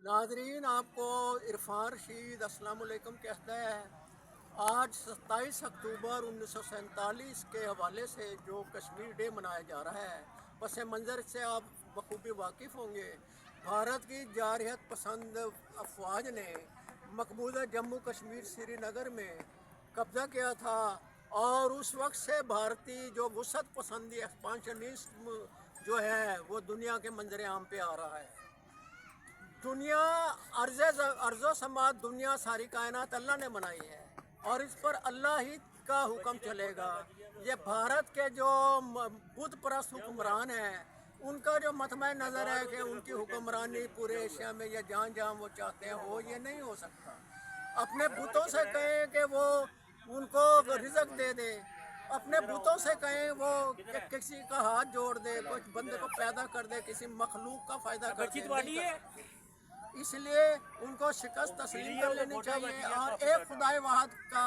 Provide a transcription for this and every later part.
नाजरीन, आपको इरफान रशीद अस्सलाम वालेकुम कहता है। आज 27 अक्टूबर 1947 के हवाले से जो कश्मीर डे मनाया जा रहा है, पस मंज़र से आप बखूबी वाकिफ़ होंगे। भारत की जारहत पसंद अफवाज ने मकबूजा जम्मू कश्मीर श्रीनगर में कब्ज़ा किया था और उस वक्त से भारतीय जो वसत पसंदी एक्सपांशनिस्ट जो है वो दुनिया के मंजर आम पे आ रहा है। दुनिया अर्ज़ो समात दुनिया सारी कायनात अल्लाह ने बनाई है और इस पर अल्लाह ही का हुक्म चलेगा। ये भारत के जो बुत परस्त हुक्मरान हैं उनका जो मतमय नज़र है कि उनकी हुक्मरानी पूरे एशिया में या जहाँ जहाँ वो चाहते हैं हो, ये नहीं हो सकता। अपने बुतों से कहें कि वो उनको रिज़्क दे दे, अपने बुतों से कहें वो कि किसी का हाथ जोड़ दे, कुछ बंदे को पैदा कर दे, किसी मखलूक का फ़ायदा कर दे। इसलिए उनको शिकस्त तस्लीम कर लेनी चाहिए और एक खुदाए वाहद का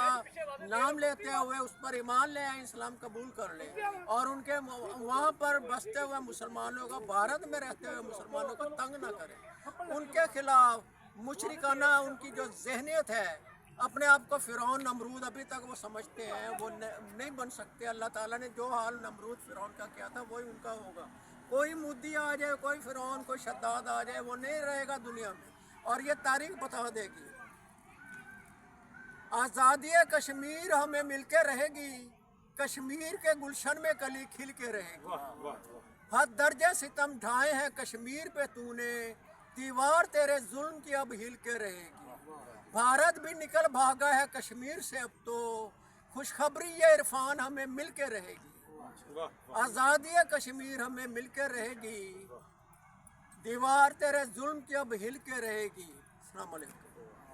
नाम लेते हुए उस पर ईमान ले आए, इस्लाम कबूल कर ले और उनके वहाँ पर बसते हुए मुसलमानों को, भारत में रहते हुए मुसलमानों को तंग ना करें। उनके खिलाफ मुशरिकाना उनकी जो जहनियत है, अपने आप को फ़िरौन नमरूद अभी तक वो समझते हैं, वो नहीं बन सकते। अल्लाह ताला ने जो हाल नमरूद फ़िरौन का किया था वही उनका होगा। कोई मुद्दी आ जाए, कोई फ़िरौन, कोई शद्दाद आ जाए, वो नहीं रहेगा दुनिया में और ये तारीख बता देगी। आज़ादी कश्मीर हमें मिलके रहेगी, कश्मीर के गुलशन में कली खिल के रहेगी। हद दर्जे सितम ढाए हैं कश्मीर पे तूने, दीवार तेरे जुल्म की अब हिल के रहेगी। भारत भी निकल भागा है कश्मीर से, अब तो खुशखबरी ये इरफान हमें मिल के रहेगी। आज़ादी कश्मीर हमें मिल के रहेगी, दीवार तेरे जुल्म की अब हिल के रहेगी। अस्सलाम वालेकुम।